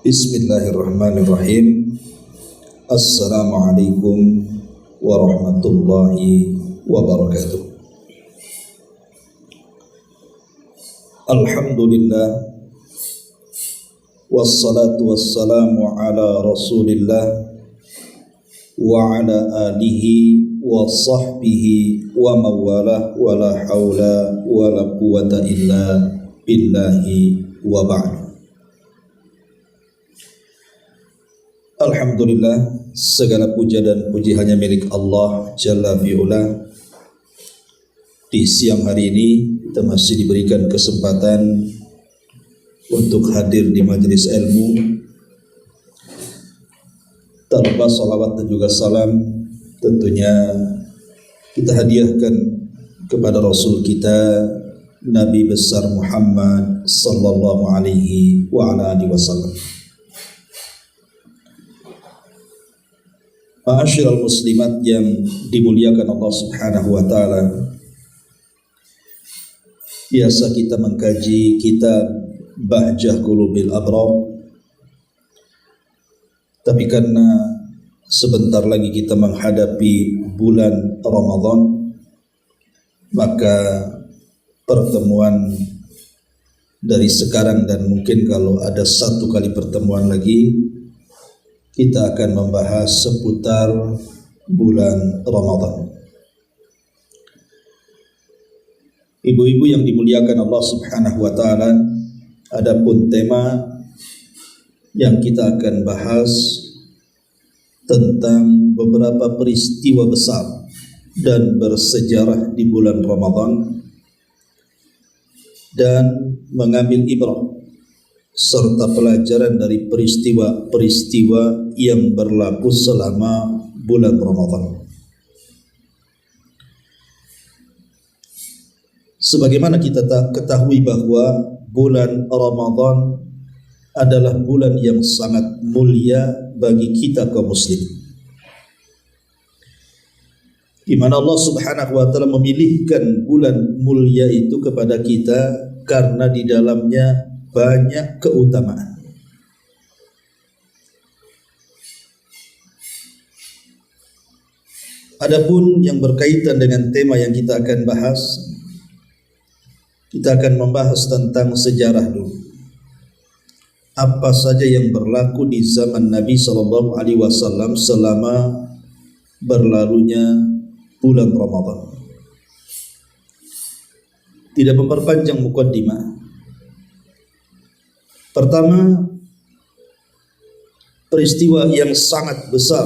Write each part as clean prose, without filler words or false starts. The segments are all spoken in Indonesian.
Bismillahirrahmanirrahim. Assalamualaikum warahmatullahi wabarakatuh. Alhamdulillah, wassalatu wassalamu ala rasulillah wa ala alihi wa sahbihi wa mawalah wa la hawla wa la quwata illa billahi wa ba'du. Alhamdulillah, segala puja dan puji hanya milik Allah Jalla fi'ula. Di siang hari ini kita masih diberikan kesempatan untuk hadir di majelis ilmu. Tanpa salawat dan juga salam tentunya kita hadiahkan kepada Rasul kita Nabi besar Muhammad sallallahu alaihi wa ala alihi wasallam. Ma'asyiral muslimat yang dimuliakan Allah Subhanahu wa taala. Biasa kita mengkaji kitab Bahjah Qulubil Abrar. Tapi karena sebentar lagi kita menghadapi bulan Ramadan, maka pertemuan dari sekarang dan mungkin kalau ada satu kali pertemuan lagi, kita akan membahas seputar bulan Ramadan. Ibu-ibu yang dimuliakan Allah Subhanahu wa taala, adapun tema yang kita akan bahas tentang beberapa peristiwa besar dan bersejarah di bulan Ramadan dan mengambil ibrah serta pelajaran dari peristiwa-peristiwa yang berlaku selama bulan Ramadan. Sebagaimana kita ketahui bahwa bulan Ramadan adalah bulan yang sangat mulia bagi kita kaum muslim, di mana Allah Subhanahu wa taala memilihkan bulan mulia itu kepada kita karena di dalamnya banyak keutamaan. Adapun yang berkaitan dengan tema yang kita akan bahas, kita akan membahas tentang sejarah dulu. Apa saja yang berlaku di zaman Nabi sallallahu alaihi wasallam selama berlalunya bulan Ramadan. Tidak memperpanjang mukaddimah. Pertama, peristiwa yang sangat besar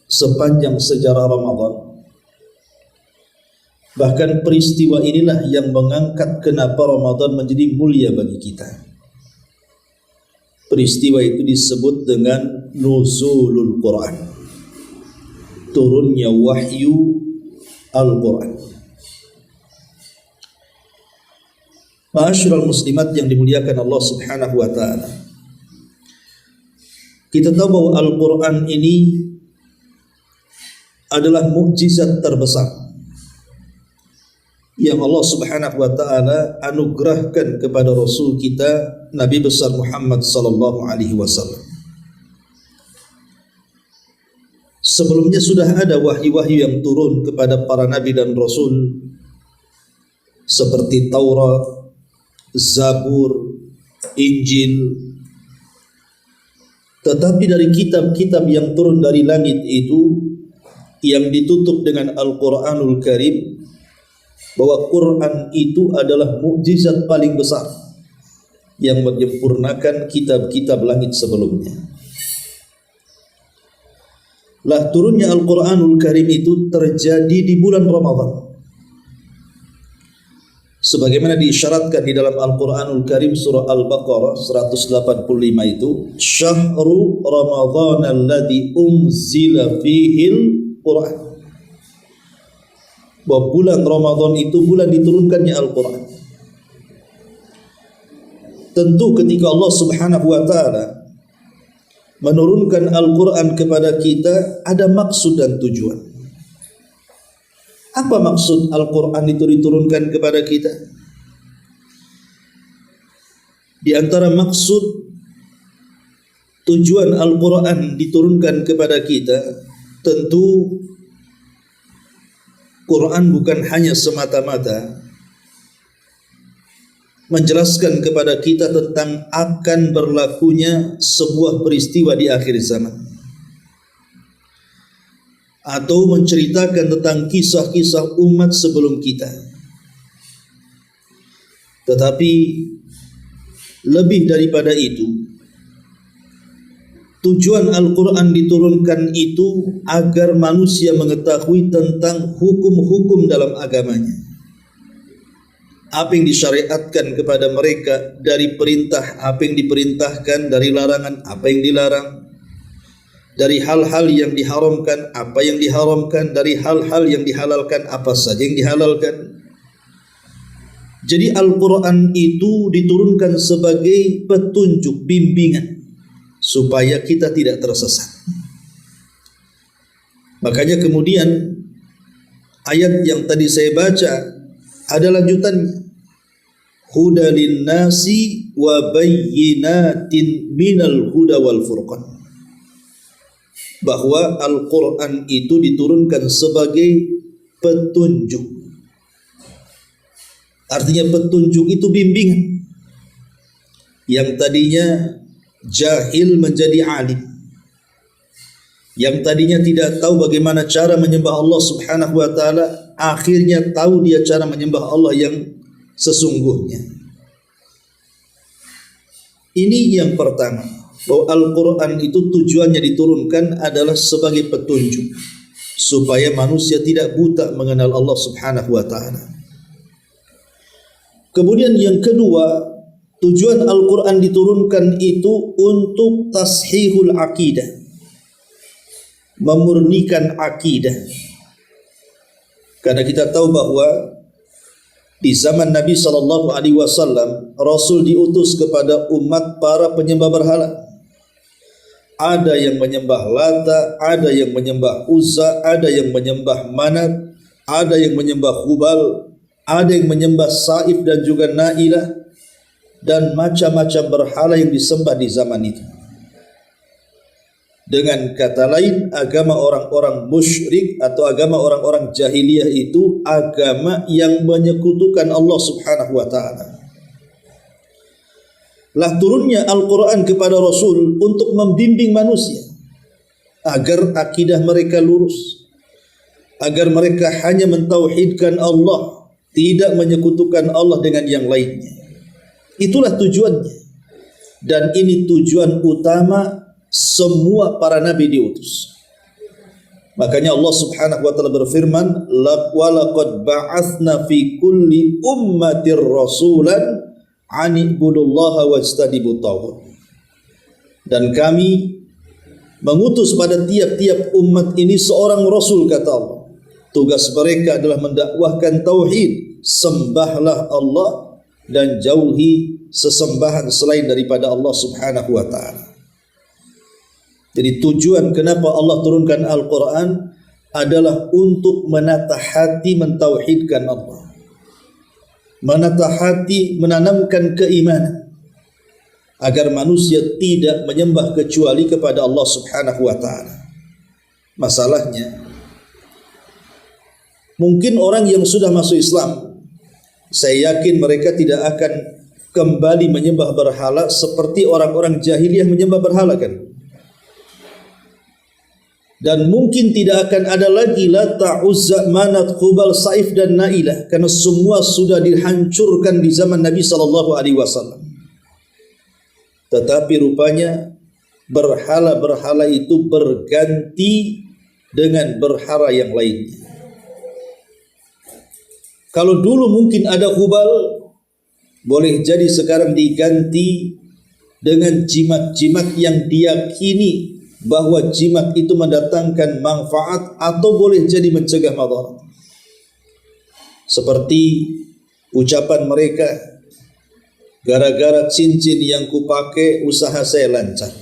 sepanjang sejarah Ramadan. Bahkan peristiwa inilah yang mengangkat kenapa Ramadan menjadi mulia bagi kita. Peristiwa itu disebut dengan nuzulul Quran, turunnya wahyu Al-Quran. Ma'asyiral muslimat yang dimuliakan Allah Subhanahu wa taala. Kita tahu bahwa Al-Quran ini adalah mukjizat terbesar yang Allah Subhanahu wa taala anugerahkan kepada Rasul kita Nabi besar Muhammad sallallahu alaihi wasallam. Sebelumnya sudah ada wahyu-wahyu yang turun kepada para nabi dan rasul seperti Taurat, Zabur, Injil. Tetapi dari kitab-kitab yang turun dari langit itu yang ditutup dengan Al-Quranul Karim, bahwa Quran itu adalah mukjizat paling besar yang menyempurnakan kitab-kitab langit sebelumnya. Lah turunnya Al-Quranul Karim itu terjadi di bulan Ramadan. Sebagaimana diisyaratkan di dalam Al-Quranul Karim surah Al-Baqarah 185 itu, Syahru Ramadhan alladhi unzila fihil Quran. Bahwa bulan Ramadan itu bulan diturunkannya Al-Quran. Tentu ketika Allah Subhanahu wa taala menurunkan Al-Quran kepada kita ada maksud dan tujuan. Apa maksud Al-Quran itu diturunkan kepada kita? Di antara maksud tujuan Al-Quran diturunkan kepada kita, tentu Quran bukan hanya semata-mata menjelaskan kepada kita tentang akan berlakunya sebuah peristiwa di akhir zaman, atau menceritakan tentang kisah-kisah umat sebelum kita. Tetapi lebih daripada itu, tujuan Al-Quran diturunkan itu agar manusia mengetahui tentang hukum-hukum dalam agamanya. Apa yang disyariatkan kepada mereka dari perintah, apa yang diperintahkan, dari larangan, apa yang dilarang, dari hal-hal yang diharamkan, apa yang diharamkan, dari hal-hal yang dihalalkan, apa saja yang dihalalkan. Jadi Al-Quran itu diturunkan sebagai petunjuk, bimbingan, supaya kita tidak tersesat. Makanya kemudian ayat yang tadi saya baca ada lanjutannya, huda linnasi wa bayyinatin minal huda wal furqan, bahwa Al-Quran itu diturunkan sebagai petunjuk. Artinya petunjuk itu bimbingan. Yang tadinya jahil menjadi alim, yang tadinya tidak tahu bagaimana cara menyembah Allah Subhanahu wa taala, akhirnya tahu dia cara menyembah Allah yang sesungguhnya. Ini yang pertama, bahwa Al-Quran itu tujuannya diturunkan adalah sebagai petunjuk, supaya manusia tidak buta mengenal Allah Subhanahu wa taala. Kemudian yang kedua, tujuan Al-Quran diturunkan itu untuk tashihul akidah, memurnikan akidah. Karena kita tahu bahwa di zaman Nabi SAW, Rasul diutus kepada umat para penyembah berhala. Ada yang menyembah Lata, ada yang menyembah Uzza, ada yang menyembah Manat, ada yang menyembah Hubal, ada yang menyembah Saif dan juga Nailah, dan macam-macam berhala yang disembah di zaman itu. Dengan kata lain, agama orang-orang musyrik atau agama orang-orang jahiliyah itu agama yang menyekutukan Allah Subhanahu wa taala. Lah turunnya Al-Quran kepada Rasul untuk membimbing manusia agar akidah mereka lurus, agar mereka hanya mentauhidkan Allah, tidak menyekutukan Allah dengan yang lainnya. Itulah tujuannya. Dan ini tujuan utama semua para nabi diutus. Makanya Allah Subhanahu wa taala berfirman, wa laqad ba'atsna fi kulli ummatir rasulan an ibudullaha wajtanibut taghut. Dan kami mengutus pada tiap-tiap umat ini seorang rasul, kata Allah. Tugas mereka adalah mendakwahkan tauhid, sembahlah Allah dan jauhi sesembahan selain daripada Allah Subhanahu wa taala. Jadi tujuan kenapa Allah turunkan Al-Quran adalah untuk menata hati mentauhidkan Allah, menata hati menanamkan keimanan, agar manusia tidak menyembah kecuali kepada Allah Subhanahu wa taala. Masalahnya, mungkin orang yang sudah masuk Islam, saya yakin mereka tidak akan kembali menyembah berhala seperti orang-orang jahiliyah menyembah berhala, kan? Dan mungkin tidak akan ada lagi Lata, Uzza, Manat, Hubal, Saif dan Nailah, karena semua sudah dihancurkan di zaman Nabi SAW. Tetapi rupanya berhala-berhala itu berganti dengan berhala yang lainnya. Kalau dulu mungkin ada Hubal, boleh jadi sekarang diganti dengan jimat-jimat yang diyakini bahwa jimat itu mendatangkan manfaat atau boleh jadi mencegah madarat. Seperti ucapan mereka, gara-gara cincin yang kupakai usaha saya lancar,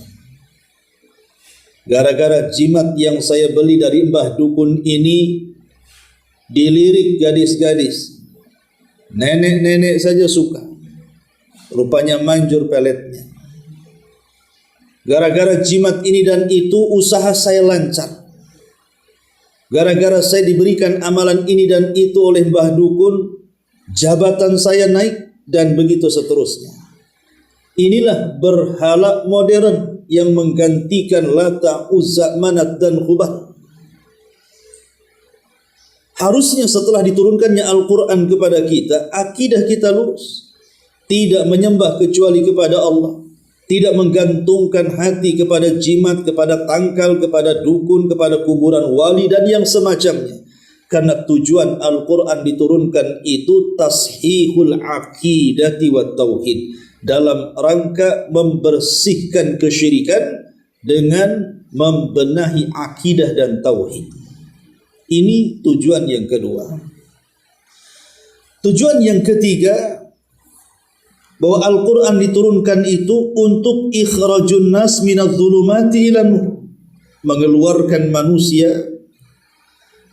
gara-gara jimat yang saya beli dari mbah dukun ini dilirik gadis-gadis, nenek-nenek saja suka, rupanya manjur peletnya. Gara-gara jimat ini dan itu usaha saya lancar. Gara-gara saya diberikan amalan ini dan itu oleh Mbah Dukun, jabatan saya naik, dan begitu seterusnya. Inilah berhala modern yang menggantikan Lata, Uzza, Manat dan Hubal. Harusnya setelah diturunkannya Al-Quran kepada kita, akidah kita lurus, tidak menyembah kecuali kepada Allah, tidak menggantungkan hati kepada jimat, kepada tangkal, kepada dukun, kepada kuburan wali dan yang semacamnya. Karena tujuan Al-Quran diturunkan itu tashihul aqidati wa tauhid, dalam rangka membersihkan kesyirikan dengan membenahi akidah dan tauhid. Ini tujuan yang kedua. Tujuan yang ketiga, bahwa Al-Quran diturunkan itu untuk ikhrajun nas minadh dhulumati ilan nur, mengeluarkan manusia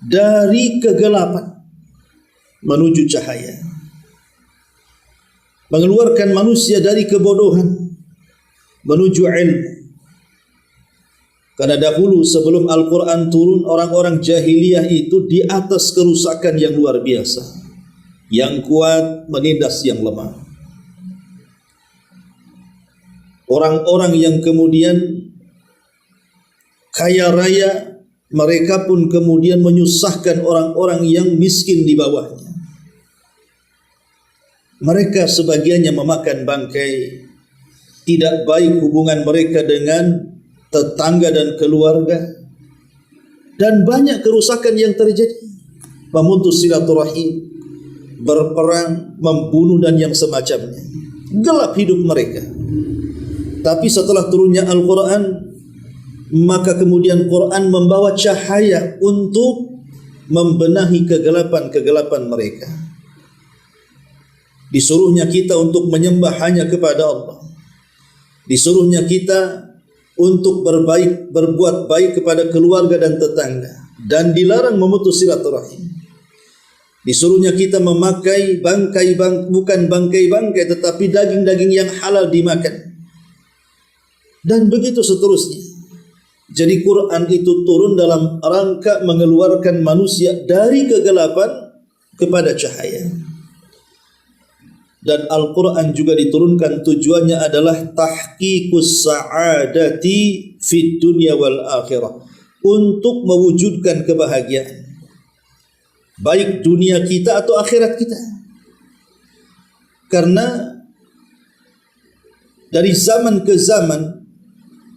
dari kegelapan menuju cahaya, mengeluarkan manusia dari kebodohan menuju ilmu. Karena dahulu sebelum Al-Quran turun, orang-orang jahiliyah itu di atas kerusakan yang luar biasa, yang kuat menindas yang lemah. Orang-orang yang kemudian kaya raya, mereka pun kemudian menyusahkan orang-orang yang miskin di bawahnya. Mereka sebagiannya memakan bangkai, tidak baik hubungan mereka dengan tetangga dan keluarga, dan banyak kerusakan yang terjadi, memutus silaturahim, berperang, membunuh dan yang semacamnya. Gelap hidup mereka. Tapi setelah turunnya Al-Quran, maka kemudian Quran membawa cahaya untuk membenahi kegelapan-kegelapan mereka. Disuruhnya kita untuk menyembah hanya kepada Allah. Disuruhnya kita untuk berbuat baik kepada keluarga dan tetangga, dan dilarang memutus silaturahim. Disuruhnya kita memakai bukan bangkai-bangkai, tetapi daging-daging yang halal dimakan, dan begitu seterusnya. Jadi Quran itu turun dalam rangka mengeluarkan manusia dari kegelapan kepada cahaya. Dan Al-Quran juga diturunkan tujuannya adalah tahqiqus sa'adati fid dunya wal akhirah, untuk mewujudkan kebahagiaan baik dunia kita atau akhirat kita. Karena dari zaman ke zaman,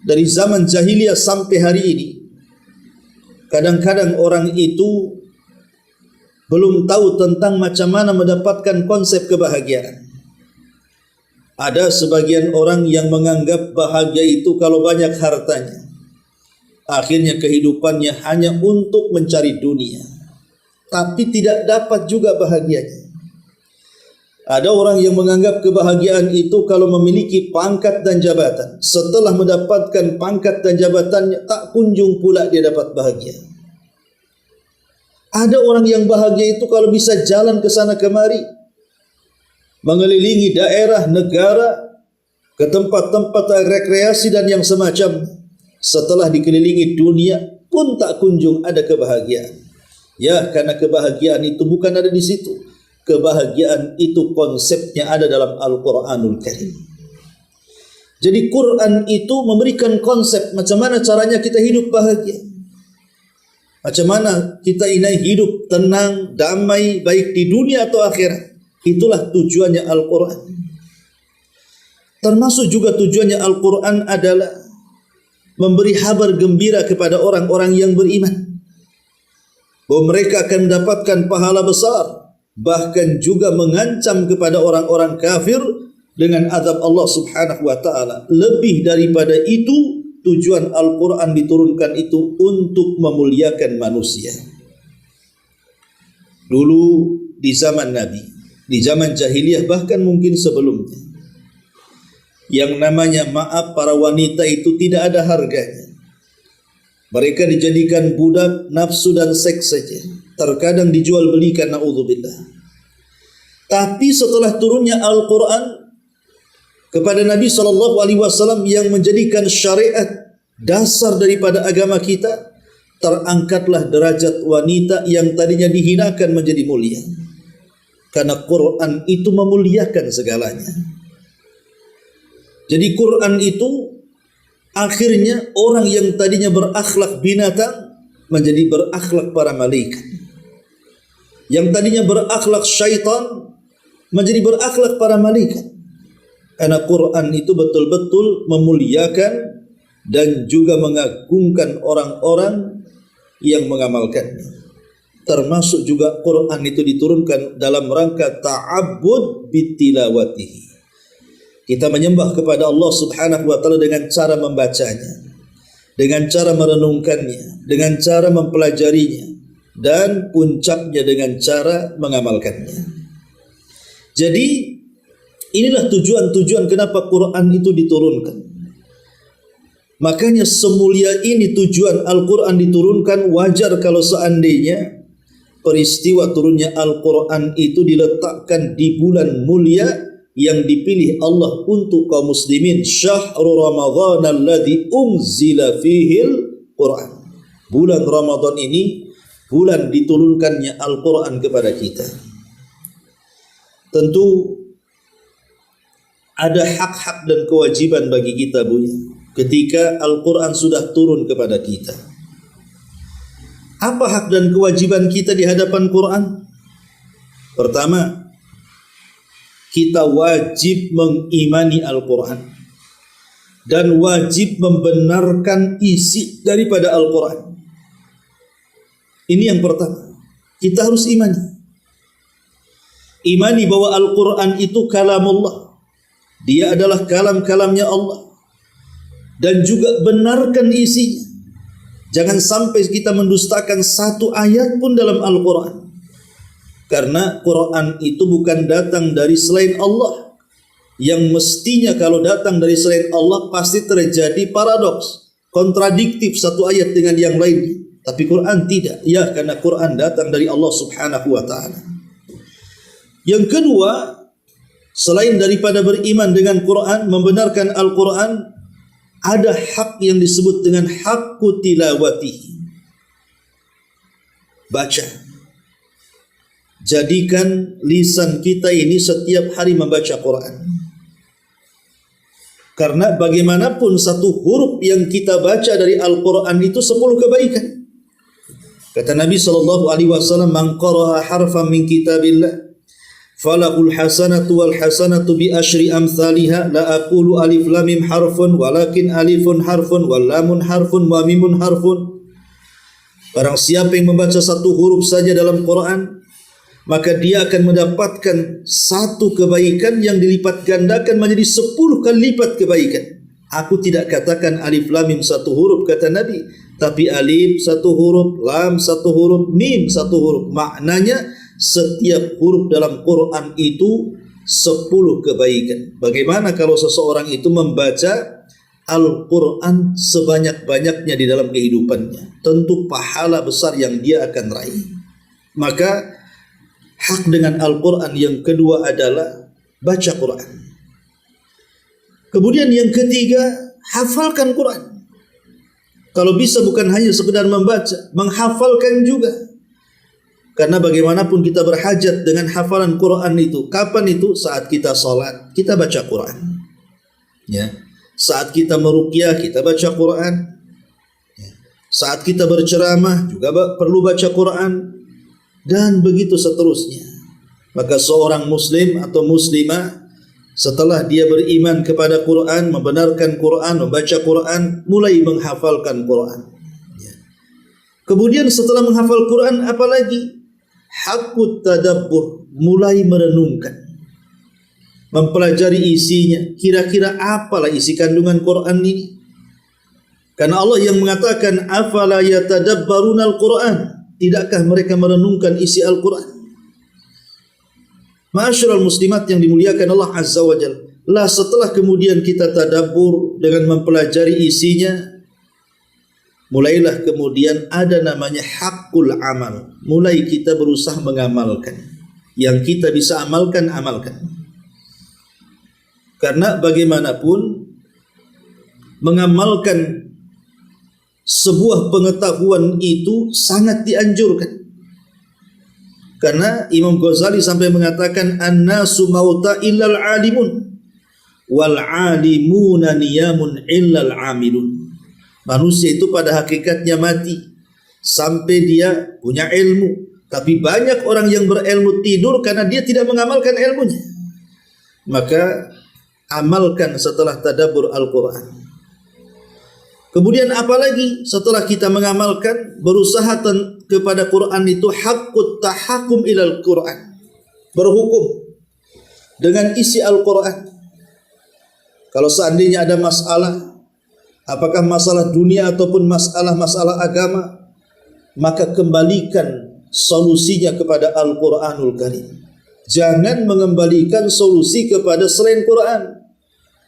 dari zaman jahiliyah sampai hari ini, kadang-kadang orang itu belum tahu tentang macam mana mendapatkan konsep kebahagiaan. Ada sebagian orang yang menganggap bahagia itu kalau banyak hartanya. Akhirnya kehidupannya hanya untuk mencari dunia, tapi tidak dapat juga bahagianya. Ada orang yang menganggap kebahagiaan itu kalau memiliki pangkat dan jabatan. Setelah mendapatkan pangkat dan jabatannya, tak kunjung pula dia dapat bahagia. Ada orang yang bahagia itu kalau bisa jalan ke sana kemari, mengelilingi daerah, negara, ke tempat-tempat rekreasi dan yang semacam. Setelah dikelilingi dunia pun tak kunjung ada kebahagiaan. Ya, karena kebahagiaan itu bukan ada di situ. Kebahagiaan itu konsepnya ada dalam Al-Quranul Karim. Jadi Quran itu memberikan konsep macam mana caranya kita hidup bahagia, macam mana kita ini hidup tenang, damai, baik di dunia atau akhirat. Itulah tujuannya Al-Quran. Termasuk juga tujuannya Al-Quran adalah memberi kabar gembira kepada orang-orang yang beriman, bahwa mereka akan mendapatkan pahala besar, bahkan juga mengancam kepada orang-orang kafir dengan azab Allah Subhanahu wa taala. Lebih daripada itu, tujuan Al-Quran diturunkan itu untuk memuliakan manusia. Dulu di zaman Nabi, di zaman jahiliyah, bahkan mungkin sebelumnya, yang namanya maaf para wanita itu tidak ada harganya. Mereka dijadikan budak nafsu dan seks saja. Terkadang dijual belikan, na'udzubillah. Tapi setelah turunnya Al-Quran, kepada Nabi SAW yang menjadikan syariat dasar daripada agama kita, terangkatlah derajat wanita yang tadinya dihinakan menjadi mulia. Karena Quran itu memuliakan segalanya. Jadi Quran itu akhirnya orang yang tadinya berakhlak binatang menjadi berakhlak para malaikat. Yang tadinya berakhlak syaitan menjadi berakhlak para malaikat. Karena Quran itu betul-betul memuliakan dan juga mengagungkan orang-orang yang mengamalkannya. Termasuk juga Quran itu diturunkan dalam rangka ta'abbud bitilawatihi. Kita menyembah kepada Allah Subhanahu wa taala dengan cara membacanya, dengan cara merenungkannya, dengan cara mempelajarinya, dan puncaknya dengan cara mengamalkannya. Jadi inilah tujuan-tujuan kenapa Quran itu diturunkan. Makanya semulia ini tujuan Al-Quran diturunkan, wajar kalau seandainya peristiwa turunnya Al-Quran itu diletakkan di bulan mulia yang dipilih Allah untuk kaum muslimin. Syahrul Ramadhan alladzi unzila fihil Quran. Bulan Ramadan ini bulan diturunkannya Al-Quran kepada kita. Tentu ada hak-hak dan kewajiban bagi kita, Bu, ketika Al-Quran sudah turun kepada kita. Apa hak dan kewajiban kita di hadapan Quran? Pertama, kita wajib mengimani Al-Quran dan wajib membenarkan isi daripada Al-Quran. Ini yang pertama, kita harus imani. Imani bahwa Al-Quran itu kalamullah, dia adalah kalam-kalamnya Allah, dan juga benarkan isinya. Jangan sampai kita mendustakan satu ayat pun dalam Al-Quran. Karena Quran itu bukan datang dari selain Allah. Yang mestinya kalau datang dari selain Allah pasti terjadi paradoks, kontradiktif satu ayat dengan yang lain. Tapi Quran tidak. Ya, karena Quran datang dari Allah Subhanahu wa ta'ala. Yang kedua, selain daripada beriman dengan Quran, membenarkan Al-Quran, ada hak yang disebut dengan haqqu tilawati. Baca. Jadikan lisan kita ini setiap hari membaca Quran. Karena bagaimanapun satu huruf yang kita baca dari Al-Quran itu 10 kebaikan. Kata Nabi SAW, "Man qara'a harfan min kitabillah falahul hasanatu wal hasanatu bi asyri amsalihha, la aqulu alif lam mim harfun walakin alifun harfun wal lamun harfun wa mimun harfun." Barang siapa yang membaca satu huruf saja dalam Quran, maka dia akan mendapatkan satu kebaikan yang dilipat gandakan menjadi 10 kali lipat kebaikan. Aku tidak katakan alif lam mim satu huruf, kata Nabi, tapi alif satu huruf, lam satu huruf, mim satu huruf. Maknanya setiap huruf dalam Quran itu 10 kebaikan. Bagaimana kalau seseorang itu membaca Al-Quran sebanyak-banyaknya di dalam kehidupannya? Tentu pahala besar yang dia akan raih. Maka hak dengan Al-Quran yang kedua adalah baca Quran. Kemudian yang ketiga, hafalkan Quran. Kalau bisa bukan hanya sekedar membaca, menghafalkan juga. Karena bagaimanapun kita berhajat dengan hafalan Quran itu. Kapan itu? Saat kita sholat, kita baca Quran. Ya. Saat kita meruqyah, kita baca Quran. Ya. Saat kita berceramah, juga perlu baca Quran. Dan begitu seterusnya. Maka seorang muslim atau muslimah setelah dia beriman kepada Quran, membenarkan Quran, membaca Quran, mulai menghafalkan Quran. Ya. Kemudian setelah menghafal Quran, apalagi? Haqqut tadabbur, mulai merenungkan, mempelajari isinya. Kira-kira apalah isi kandungan Quran ini? Karena Allah yang mengatakan, afala yatadabbaruna al-Quran. Tidakkah mereka merenungkan isi Al-Quran? Ma'asyiral muslimat yang dimuliakan Allah Azza wa Jalla. Lah setelah kemudian kita tadabbur dengan mempelajari isinya, mulailah kemudian ada namanya haqqul amal. Mulai kita berusaha mengamalkan. Yang kita bisa amalkan, amalkan. Karena bagaimanapun mengamalkan sebuah pengetahuan itu sangat dianjurkan. Karena Imam Ghazali sampai mengatakan an-nasu mauta illal alimun wal alimuna niyamun illal amilun. Manusia itu pada hakikatnya mati sampai dia punya ilmu. Tapi banyak orang yang berilmu tidur karena dia tidak mengamalkan ilmunya. Maka amalkan setelah tadabbur Al-Quran. Kemudian apalagi setelah kita mengamalkan, berusaha kepada Quran itu haqqut tahakum ilal Quran, berhukum dengan isi Al-Quran. Kalau seandainya ada masalah, apakah masalah dunia ataupun masalah agama, maka kembalikan solusinya kepada Al-Quranul Karim. Jangan mengembalikan solusi kepada selain Quran.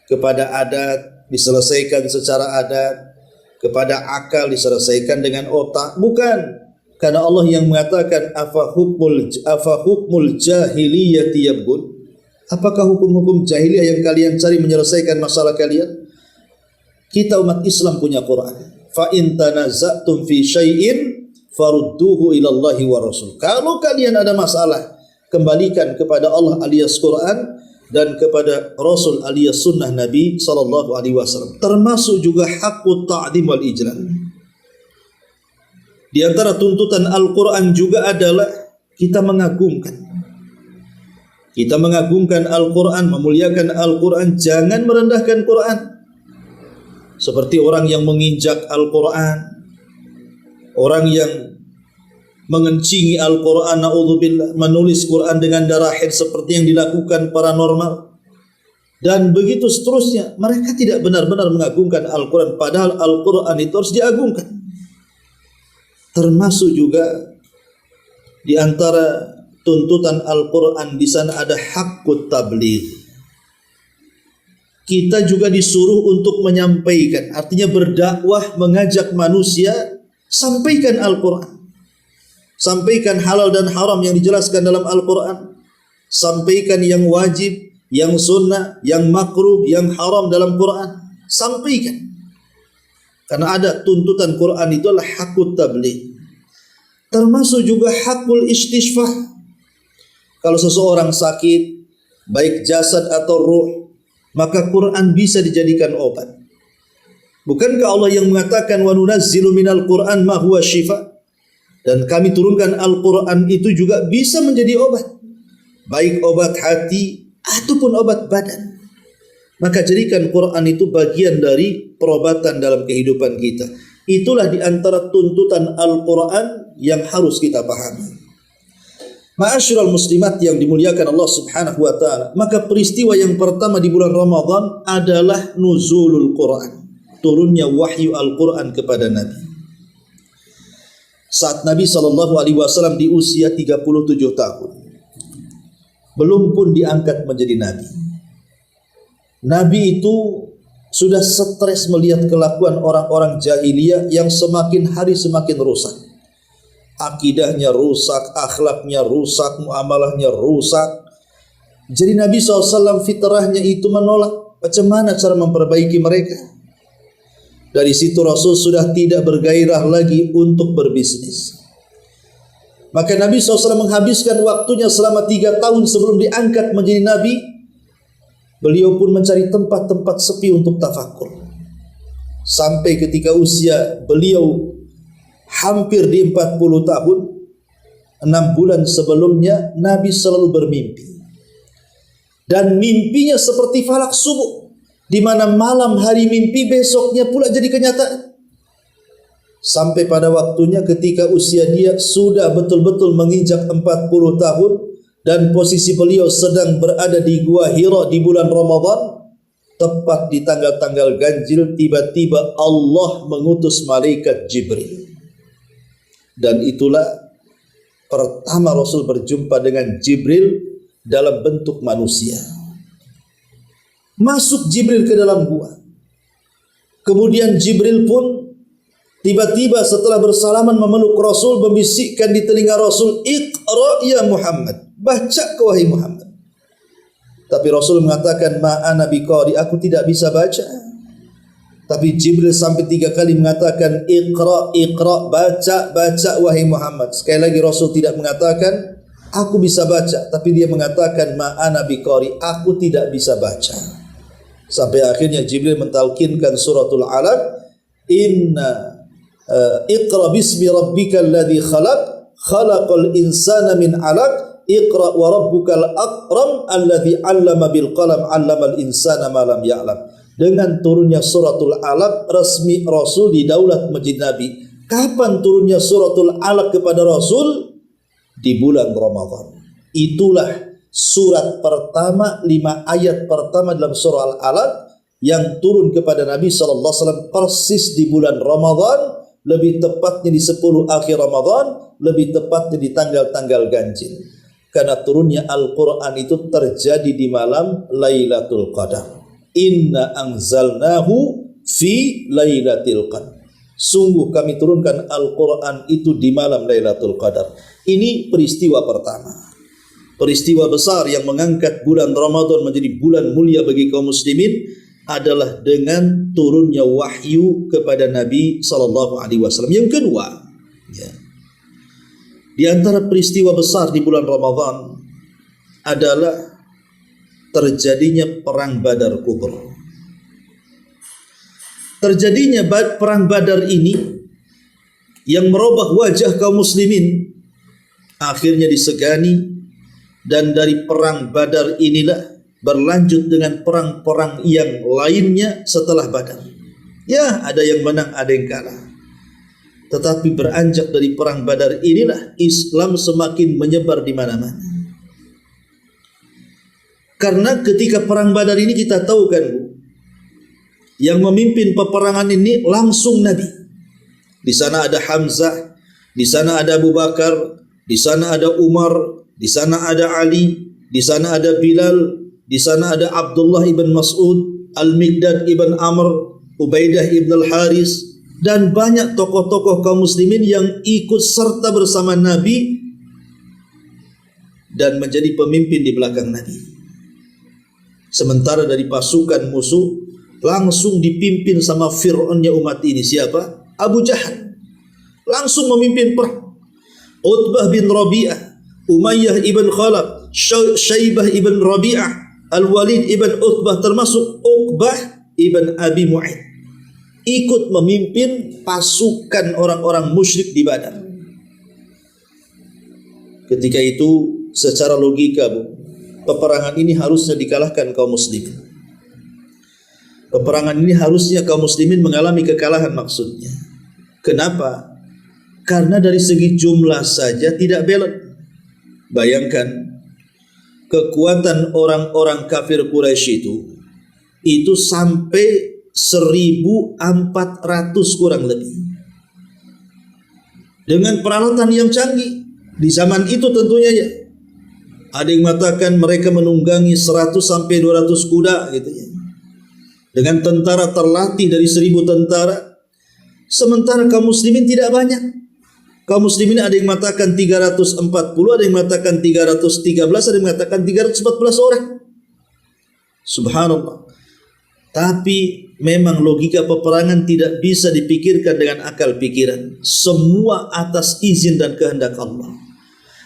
Kepada adat diselesaikan secara adat, kepada akal diselesaikan dengan otak. Bukan. Karena Allah yang mengatakan afa hukmul jahiliyati yabghun. Apakah hukum-hukum jahiliyah yang kalian cari menyelesaikan masalah kalian? Kita umat Islam punya Quran. Fa in tanaza'tum fi syai'in farudduhu ila Allahi wa Rasul. Kalau kalian ada masalah, kembalikan kepada Allah alias Quran dan kepada Rasul alias sunnah Nabi sallallahu alaihi wasallam. Termasuk juga haqqut ta'zim wal ijlal. Di antara tuntutan Al-Quran juga adalah kita mengagungkan. Kita mengagungkan Al-Quran, memuliakan Al-Quran, jangan merendahkan Quran. Seperti orang yang menginjak Al-Quran, orang yang mengencingi Al-Quran, na'udzubillah, menulis Quran dengan darah haid seperti yang dilakukan paranormal, dan begitu seterusnya. Mereka tidak benar-benar mengagungkan Al-Quran, padahal Al-Quran itu harus diagungkan. Termasuk juga di antara tuntutan Al-Quran di sana ada haqqut tabligh. Kita juga disuruh untuk menyampaikan, artinya berdakwah, mengajak manusia, sampaikan Al-Quran. Sampaikan halal dan haram yang dijelaskan dalam Al-Quran. Sampaikan yang wajib, yang sunnah, yang makruh, yang haram dalam Quran. Sampaikan. Karena ada tuntutan Quran itu adalah haqqut tabligh. Termasuk juga haqqul istishfah. Kalau seseorang sakit, baik jasad atau ruh, maka Quran bisa dijadikan obat. Bukankah Allah yang mengatakan wa nunazzilu minal Qur'an ma huwa syifa? Dan kami turunkan Al-Quran itu juga bisa menjadi obat. Baik obat hati ataupun obat badan. Maka jadikan Quran itu bagian dari perobatan dalam kehidupan kita. Itulah di antara tuntutan Al-Quran yang harus kita pahami. Ma'asyiral muslimat yang dimuliakan Allah Subhanahu wa taala, maka peristiwa yang pertama di bulan Ramadan adalah nuzulul Quran. Turunnya wahyu Al-Quran kepada Nabi. Saat Nabi SAW di usia 37 tahun, belum pun diangkat menjadi Nabi. Nabi itu sudah stres melihat kelakuan orang-orang jahiliyah yang semakin hari semakin rusak. Akidahnya rusak, akhlaknya rusak, muamalahnya rusak. Jadi Nabi SAW fitrahnya itu menolak. Bagaimana cara memperbaiki mereka? Dari situ Rasul sudah tidak bergairah lagi untuk berbisnis. Maka Nabi SAW menghabiskan waktunya selama 3 tahun sebelum diangkat menjadi Nabi. Beliau pun mencari tempat-tempat sepi untuk tafakur. Sampai ketika usia beliau hampir di 40 tahun, 6 bulan sebelumnya Nabi selalu bermimpi. Dan mimpinya seperti falak subuh, di mana malam hari mimpi, besoknya pula jadi kenyataan. Sampai pada waktunya ketika usia dia sudah betul-betul menginjak 40 tahun dan posisi beliau sedang berada di Gua Hira di bulan Ramadan, tepat di tanggal-tanggal ganjil, tiba-tiba Allah mengutus malaikat Jibril. Dan itulah pertama Rasul berjumpa dengan Jibril dalam bentuk manusia. Masuk Jibril ke dalam gua. Kemudian Jibril pun tiba-tiba setelah bersalaman memeluk Rasul, membisikkan di telinga Rasul, "Iqra ya Muhammad." Baca wahai Muhammad. Tapi Rasul mengatakan ma ana biqari, aku tidak bisa baca. Tapi Jibril sampai 3 kali mengatakan iqra, iqra, baca, baca wahai Muhammad. Sekali lagi Rasul tidak mengatakan aku bisa baca, tapi dia mengatakan ma ana biqari, aku tidak bisa baca. Sampai akhirnya Jibril mentalkinkan suratul Alaq, inna iqra bismi rabbikal ladzi khalaq, khalaqal insana min 'alaq, iqra wa rabbukal akram alladzi 'allama bil qalam 'allamal insana ma lam ya'lam. Dengan turunnya suratul Alaq, resmi Rasul di daulat Masjid Nabi. Kapan turunnya suratul Alaq kepada Rasul? Di bulan Ramadan. Itulah surat pertama, 5 ayat pertama dalam surah Al-Alaq yang turun kepada Nabi SAW persis di bulan Ramadan, lebih tepatnya di 10 akhir Ramadan, lebih tepatnya di tanggal-tanggal ganjil. Karena turunnya Al-Quran itu terjadi di malam Lailatul Qadar. Inna anzalnahu fi Lailatul Qadar. Sungguh kami turunkan Al-Quran itu di malam Lailatul Qadar. Ini peristiwa pertama. Peristiwa besar yang mengangkat bulan Ramadan menjadi bulan mulia bagi kaum muslimin adalah dengan turunnya wahyu kepada Nabi SAW. Yang kedua, ya, di antara peristiwa besar di bulan Ramadan adalah terjadinya perang Badar Kubra. Terjadinya perang Badar ini yang merubah wajah kaum muslimin akhirnya disegani, dan dari perang Badar inilah berlanjut dengan perang-perang yang lainnya setelah Badar. Ya, ada yang menang, ada yang kalah. Tetapi beranjak dari perang Badar inilah Islam semakin menyebar di mana-mana. Karena ketika perang Badar ini kita tahu kan, Bu, yang memimpin peperangan ini langsung Nabi. Di sana ada Hamzah, di sana ada Abu Bakar, di sana ada Umar, di sana ada Ali, di sana ada Bilal, di sana ada Abdullah ibn Mas'ud, Al-Miqdad ibn Amr, Ubaidah ibn Al-Haris, dan banyak tokoh-tokoh kaum muslimin yang ikut serta bersama Nabi dan menjadi pemimpin di belakang Nabi. Sementara dari pasukan musuh langsung dipimpin sama Fir'aunnya umat ini. Siapa? Abu Jahal. Langsung memimpin perang. Utbah bin Rabi'ah, Umayyah ibn Khalaf, Syaibah ibn Rabi'ah, Al-Walid ibn Utbah, termasuk Uqbah ibn Abi Mu'aid, ikut memimpin pasukan orang-orang musyrik di Badar. Ketika itu secara logika, Bu, peperangan ini harusnya dikalahkan kaum muslimin. Peperangan ini harusnya kaum muslimin mengalami kekalahan maksudnya. Kenapa? Karena dari segi jumlah saja tidak balance. Bayangkan kekuatan orang-orang kafir Quraisy itu sampai 1.400 kurang lebih. Dengan peralatan yang canggih di zaman itu tentunya ya. Ada yang mengatakan mereka menunggangi 100 sampai 200 kuda gitu ya. Dengan tentara terlatih dari 1.000 tentara. Sementara kaum muslimin tidak banyak. Kaum muslimin ada yang mengatakan 340, ada yang mengatakan 313, ada yang mengatakan 314 orang. Subhanallah. Tapi memang logika peperangan tidak bisa dipikirkan dengan akal pikiran. Semua atas izin dan kehendak Allah.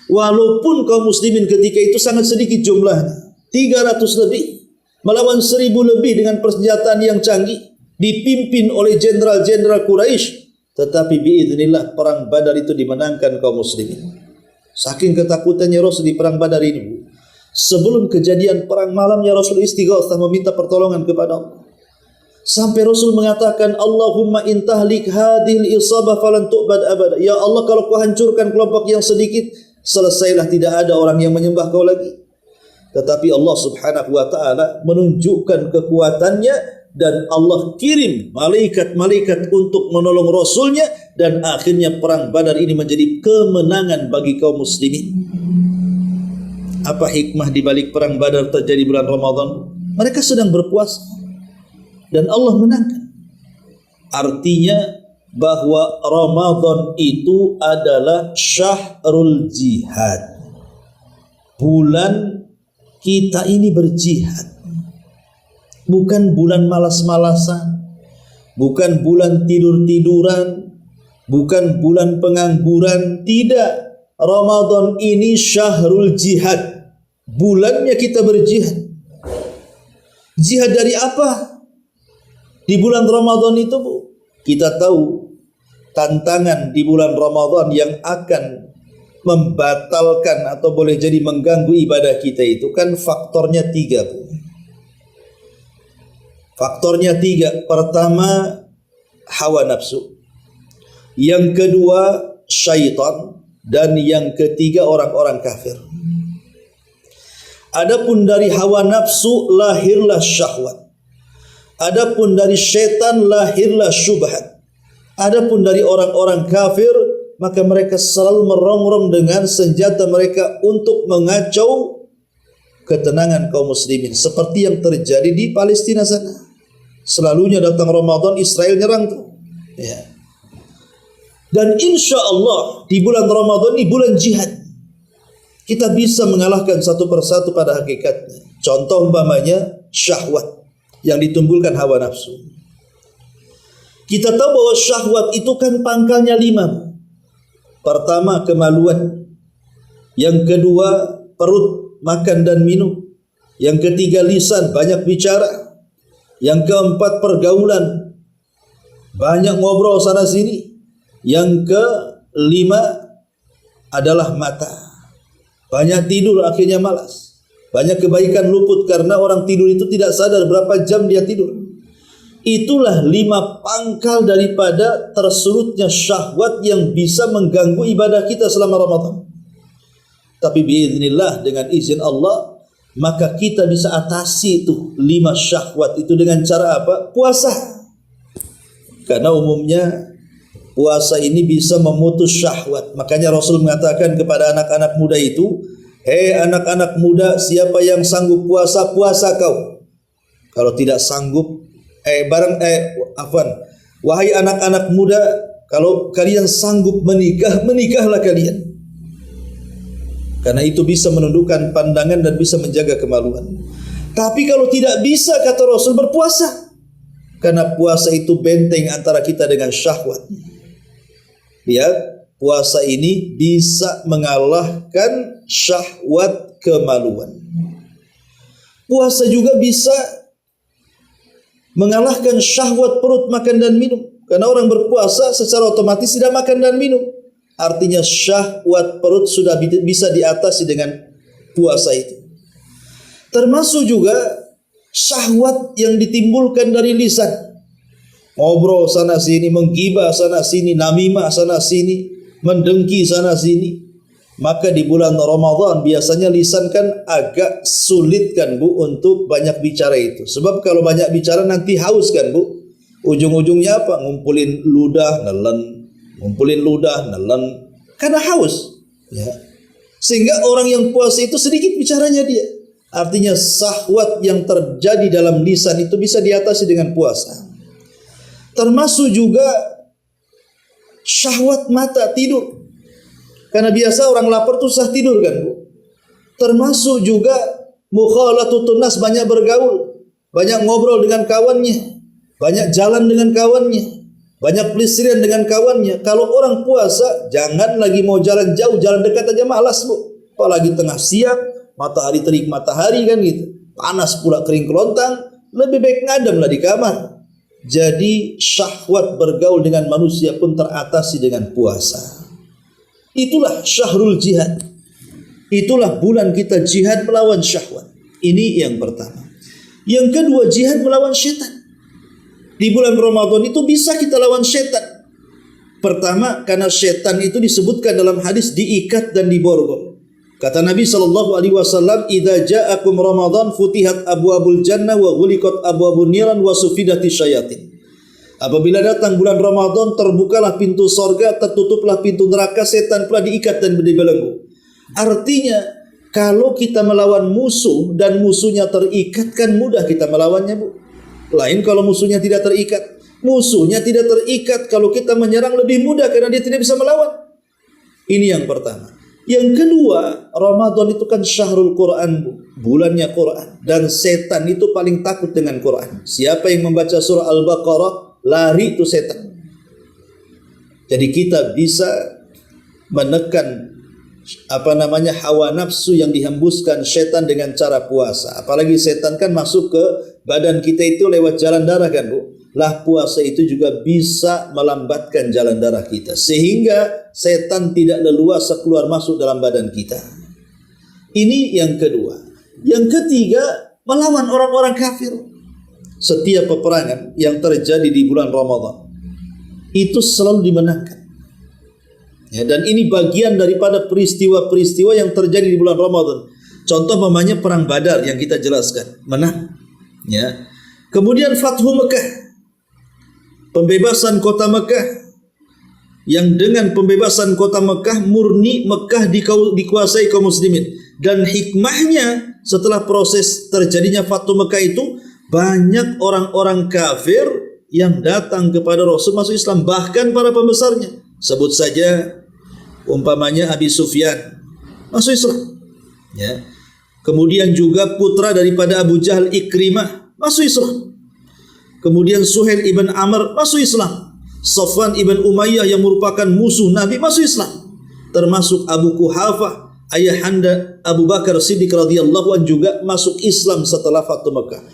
Walaupun kaum muslimin ketika itu sangat sedikit jumlahnya, 300 lebih, melawan 1.000 lebih dengan persenjataan yang canggih, dipimpin oleh jenderal-jenderal Quraisy. Tetapi biidznillah perang Badar itu dimenangkan kaum muslimin. Saking ketakutannya Rasul di perang Badar ini, sebelum kejadian perang malamnya Rasul istighatsah meminta pertolongan kepada Allah. Sampai Rasul mengatakan, Allahumma intahlik hadhil isabah falan tu'bad abada. Ya Allah, kalau kau hancurkan kelompok yang sedikit, selesailah, tidak ada orang yang menyembah kau lagi. Tetapi Allah subhanahu wa ta'ala menunjukkan kekuatannya, dan Allah kirim malaikat-malaikat untuk menolong Rasulnya, dan akhirnya perang Badar ini menjadi kemenangan bagi kaum muslimin. Apa hikmah di balik perang Badar terjadi bulan Ramadan? Mereka sedang berpuasa dan Allah menangkan. Artinya bahwa Ramadan itu adalah syahrul jihad, bulan Kita ini berjihad. Bukan bulan malas-malasan, bukan bulan tidur-tiduran, bukan bulan pengangguran. Tidak. Ramadan ini syahrul jihad. Bulannya kita berjihad. Jihad dari apa? Di bulan Ramadan itu, Bu, kita tahu tantangan di bulan Ramadan yang akan membatalkan atau boleh jadi mengganggu ibadah kita itu kan faktornya 3, Bu. Faktornya 3. Pertama, hawa nafsu. Yang kedua, syaitan. Dan yang ketiga, orang-orang kafir. Adapun dari hawa nafsu lahirlah syahwat. Adapun dari syaitan lahirlah syubhat. Adapun dari orang-orang kafir, maka mereka selalu merongrong dengan senjata mereka untuk mengacau ketenangan kaum muslimin, seperti yang terjadi di Palestina sana. Selalunya datang Ramadan, Israel nyerang tuh. Ya. Dan insya Allah di bulan Ramadan ini bulan jihad. Kita bisa mengalahkan satu persatu pada hakikatnya. Contoh umpamanya syahwat yang ditimbulkan hawa nafsu. Kita tahu bahwa syahwat itu kan pangkalnya 5. Pertama, kemaluan. Yang kedua, perut, makan dan minum. Yang ketiga, lisan, banyak bicara. Yang keempat, pergaulan, banyak ngobrol sana sini. Yang kelima adalah mata, banyak tidur akhirnya malas. Banyak kebaikan luput karena orang tidur itu tidak sadar berapa jam dia tidur. Itulah 5 pangkal daripada tersurutnya syahwat yang bisa mengganggu ibadah kita selama Ramadan. Tapi biiznillah, dengan izin Allah, maka kita bisa atasi itu 5 syahwat itu dengan cara apa? Puasa. Karena umumnya puasa ini bisa memutus syahwat. Makanya Rasul mengatakan kepada anak-anak muda itu, hei anak-anak muda, siapa yang sanggup puasa, puasa kau. Kalau tidak sanggup, wahai anak-anak muda, kalau kalian sanggup menikah, menikahlah kalian. Karena itu bisa menundukkan pandangan dan bisa menjaga kemaluan. Tapi kalau tidak bisa, kata Rasul, berpuasa. Karena puasa itu benteng antara kita dengan syahwat. Lihat, puasa ini bisa mengalahkan syahwat kemaluan. Puasa juga bisa mengalahkan syahwat perut, makan dan minum. Karena orang berpuasa secara otomatis tidak makan dan minum. Artinya syahwat perut sudah bisa diatasi dengan puasa itu. Termasuk juga syahwat yang ditimbulkan dari lisan. Ngobrol sana sini, menggibah sana sini, namimah sana sini, mendengki sana sini. Maka di bulan Ramadan biasanya lisan kan agak sulit kan, Bu, untuk banyak bicara itu. Sebab kalau banyak bicara nanti haus kan, Bu. Ujung-ujungnya apa? Ngumpulin ludah, nelen. Karena haus. Ya. Sehingga orang yang puasa itu sedikit bicaranya dia. Artinya syahwat yang terjadi dalam lisan itu bisa diatasi dengan puasa. Termasuk juga syahwat mata, tidur. Karena biasa orang lapar tuh susah tidur kan, Bu. Termasuk juga mukhalatutun nas, banyak bergaul, banyak ngobrol dengan kawannya, banyak jalan dengan kawannya, banyak pelisiran dengan kawannya. Kalau orang puasa, jangan lagi mau jalan jauh, jalan dekat aja malas, Bu. Apalagi tengah siang, matahari terik matahari kan gitu. Panas pula, kering kelontang, lebih baik ngademlah di kamar. Jadi syahwat bergaul dengan manusia pun teratasi dengan puasa. Itulah syahrul jihad. Itulah bulan kita jihad melawan syahwat. Ini yang pertama. Yang kedua, jihad melawan syaitan. Di bulan Ramadan itu bisa kita lawan syaitan. Pertama, karena syaitan itu disebutkan dalam hadis diikat dan diborgol. Kata Nabi SAW, "Idza ja'akum Ramadan futihat abwabul jannah wa ghuliqat abwabun niran wa sufidati syayatin." Apabila datang bulan Ramadan, terbukalah pintu sorga, tertutuplah pintu neraka, setan pula diikat dan dibelenggu. Artinya, kalau kita melawan musuh dan musuhnya terikat, kan mudah kita melawannya, Bu. Lain kalau musuhnya tidak terikat. Musuhnya tidak terikat, kalau kita menyerang lebih mudah karena dia tidak bisa melawan. Ini yang pertama. Yang kedua, Ramadan itu kan syahrul Quran, bulannya Quran, dan setan itu paling takut dengan Quran. Siapa yang membaca surah Al-Baqarah, lari itu setan. Jadi kita bisa menekan hawa nafsu yang dihembuskan setan dengan cara puasa. Apalagi setan kan masuk ke badan kita itu lewat jalan darah kan, Bu. Lah puasa itu juga bisa melambatkan jalan darah kita sehingga setan tidak leluasa keluar masuk dalam badan kita. Ini yang kedua. Yang ketiga, melawan orang-orang kafir. Setiap peperangan yang terjadi di bulan Ramadan itu selalu dimenangkan. Ya, dan ini bagian daripada peristiwa-peristiwa yang terjadi di bulan Ramadan. Contoh namanya perang Badar yang kita jelaskan, menang. Ya. Kemudian Fathu Mekah, pembebasan kota Mekah, yang dengan pembebasan kota Mekah murni Mekah dikuasai kaum muslimin. Dan hikmahnya setelah proses terjadinya Fathu Mekah itu banyak orang-orang kafir yang datang kepada Rasul masuk Islam, bahkan para pembesarnya. Sebut saja umpamanya Abi Sufyan masuk Islam. Ya. Kemudian juga putra daripada Abu Jahal, Ikrimah, masuk Islam. Kemudian Suhail ibn Amr masuk Islam. Safwan ibn Umayyah yang merupakan musuh Nabi masuk Islam. Termasuk Abu Quhafah, ayahanda Abu Bakar Siddiq radhiyallahu anhu juga masuk Islam setelah Fathu Mekah.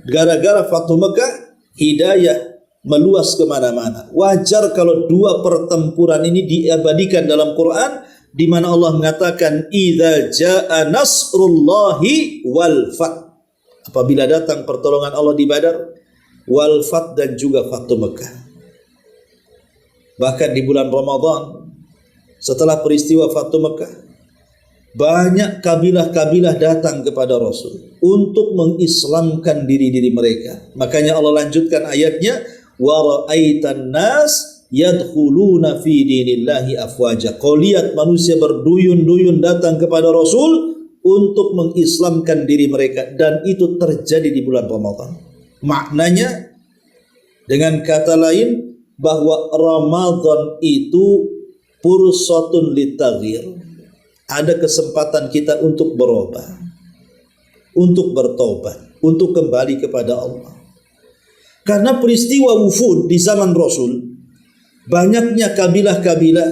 Gara-gara Fathu Mekah, hidayah meluas kemana-mana. Wajar kalau dua pertempuran ini diabadikan dalam Quran, di mana Allah mengatakan idza jaa nasrullahi wal fath. Apabila datang pertolongan Allah di Badar, wal fath, dan juga Fathu Mekah. Bahkan di bulan Ramadan setelah peristiwa Fathu Mekah, banyak kabilah-kabilah datang kepada Rasul untuk mengislamkan diri-diri mereka. Makanya Allah lanjutkan ayatnya, wa ra'aitan nas yadkhuluna fi dinillahi afwaja. Kau lihat manusia berduyun-duyun datang kepada Rasul untuk mengislamkan diri mereka, dan itu terjadi di bulan Ramadan. Maknanya dengan kata lain bahwa Ramadan itu fursatun litaghyir. Ada kesempatan kita untuk berubah, untuk bertobat, untuk kembali kepada Allah. Karena peristiwa wufud di zaman Rasul, banyaknya kabilah-kabilah,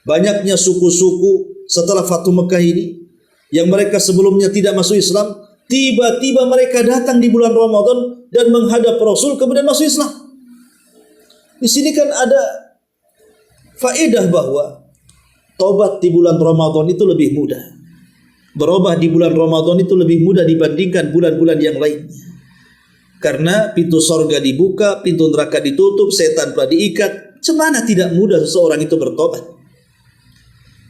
banyaknya suku-suku setelah Fathu Mekah ini, yang mereka sebelumnya tidak masuk Islam, tiba-tiba mereka datang di bulan Ramadan dan menghadap Rasul, kemudian masuk Islam. Di sini kan ada faedah bahwa tobat di bulan Ramadan itu lebih mudah. Berubah di bulan Ramadan itu lebih mudah dibandingkan bulan-bulan yang lainnya. Karena pintu sorga dibuka, pintu neraka ditutup, setan telah diikat. Cemana tidak mudah seseorang itu bertobat.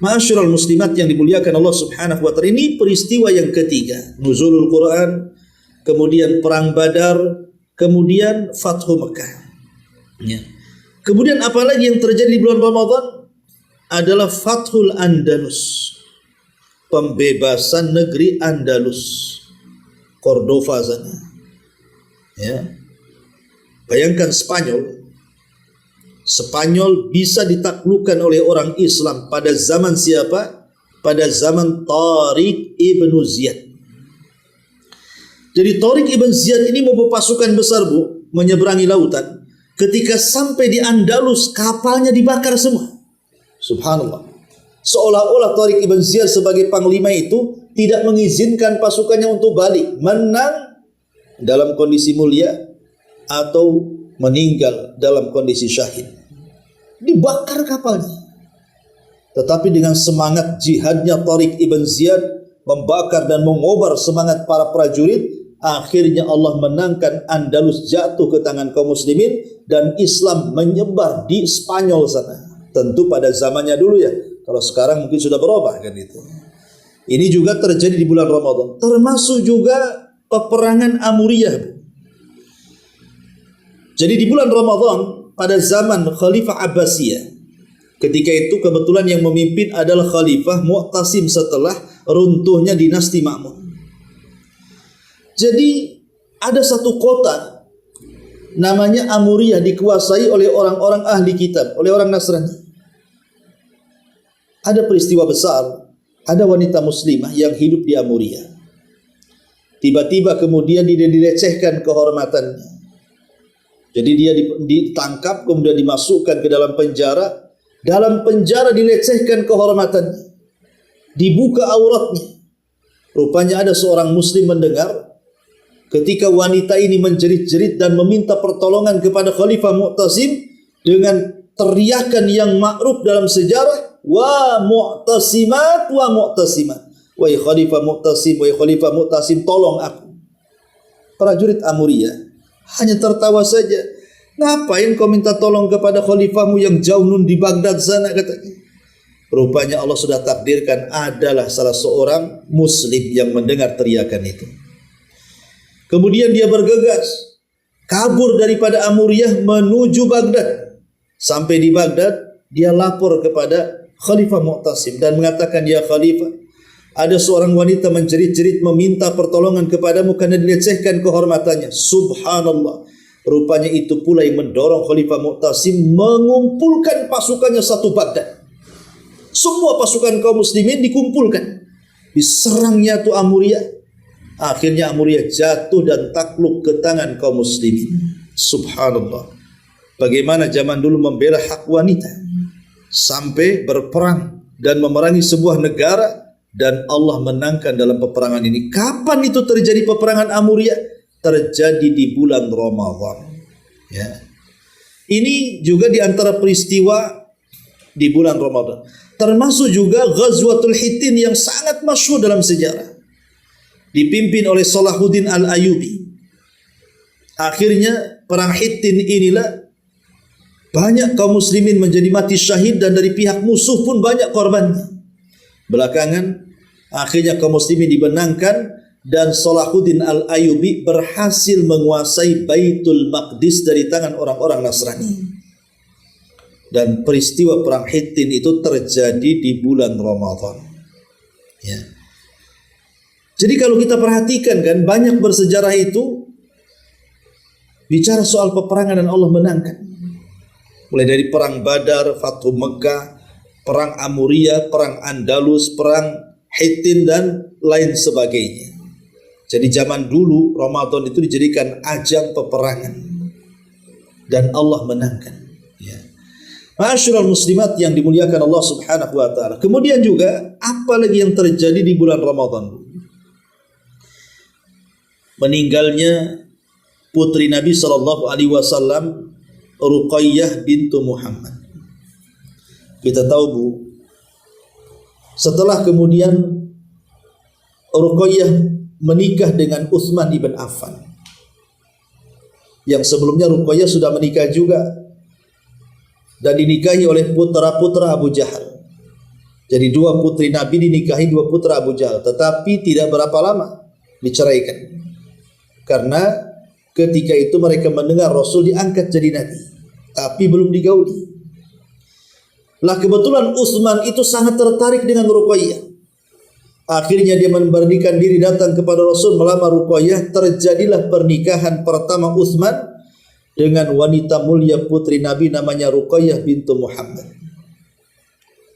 Ma'asyiral muslimat yang dimuliakan Allah Subhanahu wa ta'ala, ini peristiwa yang ketiga, nuzulul Quran, kemudian perang Badar, kemudian Fathu Mekah. Ya. Kemudian apalagi yang terjadi di bulan Ramadan adalah Fathul Andalus, pembebasan negeri Andalus, Cordova sana. Ya. Bayangkan Spanyol bisa ditaklukkan oleh orang Islam pada zaman siapa? Pada zaman Tariq ibn Ziyad. Jadi Tariq ibn Ziyad ini membawa pasukan besar, Bu, menyeberangi lautan. Ketika sampai di Andalus, kapalnya dibakar semua. Subhanallah. Seolah-olah Tariq ibn Ziyad sebagai panglima itu tidak mengizinkan pasukannya untuk balik, menang dalam kondisi mulia atau meninggal dalam kondisi syahid. Dibakar kapalnya. Tetapi dengan semangat jihadnya Tariq ibn Ziyad membakar dan mengobar semangat para prajurit, akhirnya Allah menangkan Andalus jatuh ke tangan kaum muslimin dan Islam menyebar di Spanyol sana. Tentu pada zamannya dulu ya. Kalau sekarang mungkin sudah berubah kan itu. Ini juga terjadi di bulan Ramadan. Termasuk juga peperangan Amuriyah. Jadi di bulan Ramadan pada zaman Khalifah Abbasiyah, ketika itu kebetulan yang memimpin adalah Khalifah Mu'tasim setelah runtuhnya dinasti Ma'mun. Jadi ada satu kota namanya Amuriyah dikuasai oleh orang-orang ahli kitab, oleh orang Nasrani. Ada peristiwa besar Ada wanita muslimah yang hidup di Amuria. Tiba-tiba kemudian dia dilecehkan kehormatannya. Jadi dia ditangkap, kemudian dimasukkan ke dalam penjara. Dalam penjara dilecehkan kehormatannya. Dibuka auratnya. Rupanya ada seorang muslim mendengar ketika wanita ini menjerit-jerit dan meminta pertolongan kepada Khalifah Mu'tasim dengan teriakan yang ma'ruf dalam sejarah, wa mu'tasimat wa mu'tasimat. Wahai Khalifah Mu'tasim, wahai Khalifah Mu'tasim, tolong aku. Prajurit Amuria hanya tertawa saja. Ngapain kau minta tolong kepada khalifahmu yang jauh nun di Baghdad sana, katanya. Rupanya Allah sudah takdirkan adalah salah seorang muslim yang mendengar teriakan itu. Kemudian dia bergegas kabur daripada Amuriyah menuju Baghdad. Sampai di Baghdad dia lapor kepada Khalifah Mu'tasim dan mengatakan, ya Khalifah, ada seorang wanita menjerit-jerit meminta pertolongan kepadamu karena dilecehkan kehormatannya. Subhanallah. Rupanya itu pula yang mendorong Khalifah Mu'tasim mengumpulkan pasukannya satu Baghdad. Semua pasukan kaum muslimin dikumpulkan. Diserangnya tuh Amuriyah. Akhirnya Amuriyah jatuh dan takluk ke tangan kaum muslimin. Subhanallah. Bagaimana zaman dulu membela hak wanita. Sampai berperang dan memerangi sebuah negara. Dan Allah menangkan dalam peperangan ini. Kapan itu terjadi peperangan Amuriyah? Terjadi di bulan Ramadan. Ya. Ini juga di antara peristiwa di bulan Ramadan. Termasuk juga Ghazwatul Hittin yang sangat masyhur dalam sejarah. Dipimpin oleh Salahuddin Al-Ayyubi. Akhirnya perang Hittin inilah banyak kaum muslimin menjadi mati syahid dan dari pihak musuh pun banyak korbannya. Belakangan akhirnya kaum muslimin dibenangkan dan Salahuddin Al-Ayyubi berhasil menguasai Baitul Maqdis dari tangan orang-orang Nasrani. Dan peristiwa perang Hittin itu terjadi di bulan Ramadan. Ya. Jadi kalau kita perhatikan kan banyak bersejarah itu bicara soal peperangan dan Allah menangkan. Mulai dari perang Badar, Fathu Mekah, perang Amuriyah, perang Andalus, perang Hittin dan lain sebagainya. Jadi zaman dulu Ramadan itu dijadikan ajang peperangan dan Allah menangkan. Ya. Ma'asyiral muslimat yang dimuliakan Allah Subhanahu wa taala. Kemudian juga apa lagi yang terjadi di bulan Ramadan? Meninggalnya putri Nabi sallallahu alaihi wasallam Ruqayyah bintu Muhammad. Kita tahu Bu, setelah kemudian Ruqayyah menikah dengan Utsman ibn Affan. Yang sebelumnya Ruqayyah sudah menikah juga dan dinikahi oleh putra-putra Abu Jahal. Jadi dua putri Nabi dinikahi dua putra Abu Jahal, tetapi tidak berapa lama diceraikan. Karena ketika itu mereka mendengar Rasul diangkat jadi Nabi, tapi belum digauli. Lah kebetulan Utsman itu sangat tertarik dengan Ruqayyah. Akhirnya dia memberanikan diri datang kepada Rasul melamar Ruqayyah. Terjadilah pernikahan pertama Utsman dengan wanita mulia putri Nabi namanya Ruqayyah bintu Muhammad.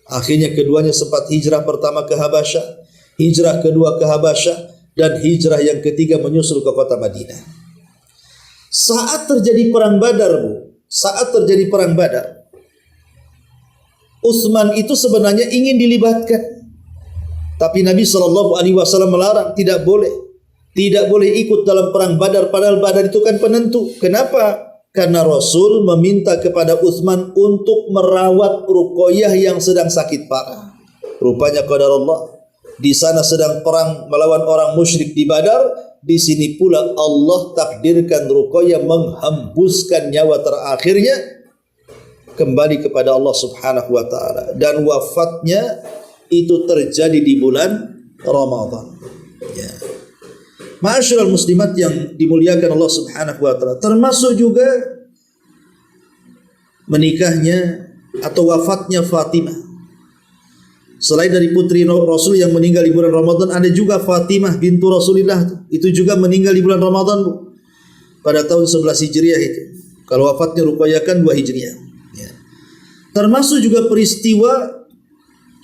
Akhirnya keduanya sempat hijrah pertama ke Habasyah, hijrah kedua ke Habasyah, dan hijrah yang ketiga menyusul ke kota Madinah. Saat terjadi perang Badar, Bu, saat terjadi perang Badar, Utsman itu sebenarnya ingin dilibatkan, tapi Nabi SAW melarang, tidak boleh ikut dalam perang Badar. Padahal Badar itu kan penentu. Kenapa? Karena Rasul meminta kepada Utsman untuk merawat Ruqayyah yang sedang sakit parah. Rupanya qadarullah, di sana sedang perang melawan orang musyrik di Badar. Di sini pula Allah takdirkan Ruqayyah menghembuskan nyawa terakhirnya kembali kepada Allah Subhanahu wa taala, dan wafatnya itu terjadi di bulan Ramadan. Ya. Ma'asyiral muslimat yang dimuliakan Allah Subhanahu wa taala, termasuk juga menikahnya atau wafatnya Fatimah. Selain dari putri Rasul yang meninggal di bulan Ramadan, ada juga Fatimah bintu Rasulillah. Itu juga meninggal di bulan Ramadan, Bu. Pada tahun 11 Hijriah itu. Kalau wafatnya Ruqayyah kan 2 Hijriah. Ya. Termasuk juga peristiwa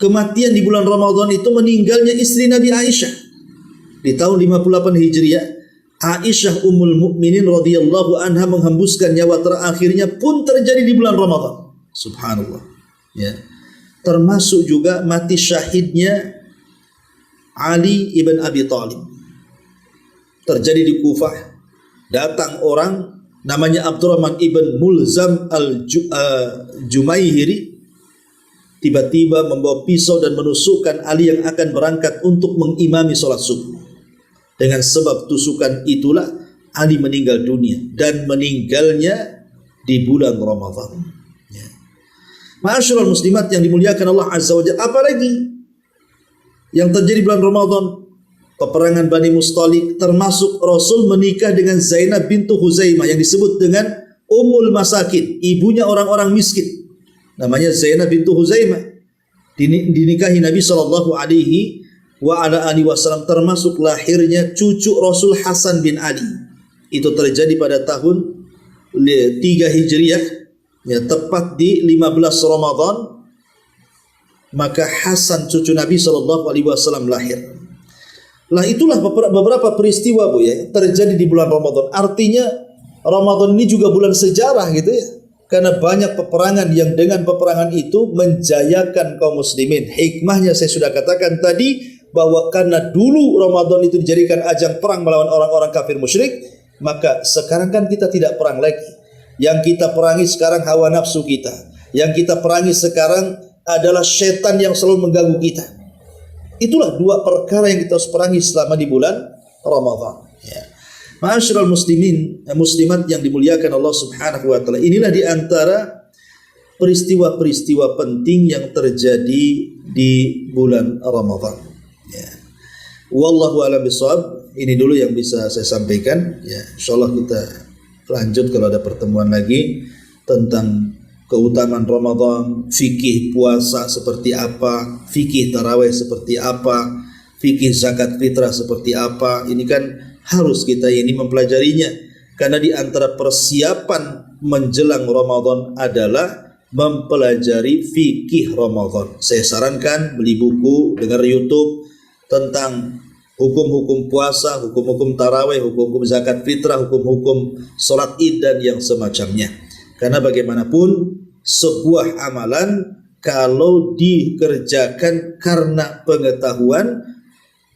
kematian di bulan Ramadan itu meninggalnya istri Nabi Aisyah di tahun 58 Hijriah. Aisyah Ummul Mukminin radhiyallahu anha menghembuskan nyawa terakhirnya pun terjadi di bulan Ramadan. Subhanallah. Ya. Termasuk juga mati syahidnya Ali ibn Abi Thalib. Terjadi di Kufah. Datang orang namanya Abdurrahman ibn Mulzam al-Jumaihiri, tiba-tiba membawa pisau dan menusukkan Ali yang akan berangkat untuk mengimami sholat subuh. Dengan sebab tusukan itulah Ali meninggal dunia, dan meninggalnya di bulan Ramadan. Ya. Ma'asyiral muslimat yang dimuliakan Allah Azza wa Jalla, apalagi yang terjadi bulan Ramadan? Peperangan Bani Mustalik, termasuk Rasul menikah dengan Zainab bintu Huzaimah yang disebut dengan Ummul Masakin, ibunya orang-orang miskin. Namanya Zainab bintu Huzaimah. Dinikahi Nabi sallallahu alaihi wasallam, termasuk lahirnya cucu Rasul Hasan bin Ali. Itu terjadi pada tahun 3 Hijriah, ya, tepat di 15 Ramadan. Maka Hasan cucu Nabi sallallahu alaihi wasallam lahir. Nah, itulah beberapa peristiwa, Bu, ya, terjadi di bulan Ramadan. Artinya Ramadan ini juga bulan sejarah gitu ya. Karena banyak peperangan yang dengan peperangan itu menjayakan kaum muslimin. Hikmahnya saya sudah katakan tadi, bahwa karena dulu Ramadan itu dijadikan ajang perang melawan orang-orang kafir musyrik, maka sekarang kan kita tidak perang lagi. Yang kita perangi sekarang hawa nafsu kita. Yang kita perangi sekarang adalah setan yang selalu mengganggu kita. Itulah dua perkara yang kita harus perangi selama di bulan Ramadan. Ya. Ma'asyiral muslimin, muslimat yang dimuliakan Allah Subhanahu wa taala. Inilah di antara peristiwa-peristiwa penting yang terjadi di bulan Ramadan. Ya. Wallahu a'lam bishawab. Ini dulu yang bisa saya sampaikan. Ya, insyaallah kita lanjut kalau ada pertemuan lagi tentang keutamaan Ramadan, fikih puasa seperti apa, fikih tarawih seperti apa, fikih zakat fitrah seperti apa. Ini kan harus kita ini mempelajarinya, karena di antara persiapan menjelang Ramadan adalah mempelajari fikih Ramadan. Saya sarankan beli buku, dengar YouTube tentang hukum-hukum puasa, hukum-hukum tarawih, hukum-hukum zakat fitrah, hukum-hukum sholat id dan yang semacamnya. Karena bagaimanapun sebuah amalan kalau dikerjakan karena pengetahuan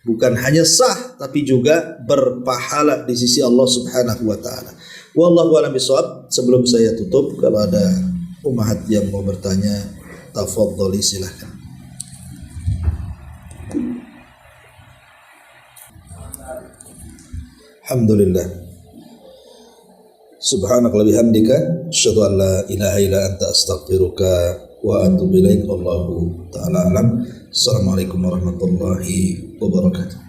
bukan hanya sah tapi juga berpahala di sisi Allah Subhanahu wa taala. Wallahu a'lam bishawab. Sebelum saya tutup, kalau ada umahat yang mau bertanya, tafadhali silakan. Alhamdulillah. Subhanaka wa bihamdika asyhadu an la ilaha illa anta astaghfiruka wa atubu ilaik. Wallahu ta'ala alam. Assalamualaikum warahmatullahi wabarakatuh.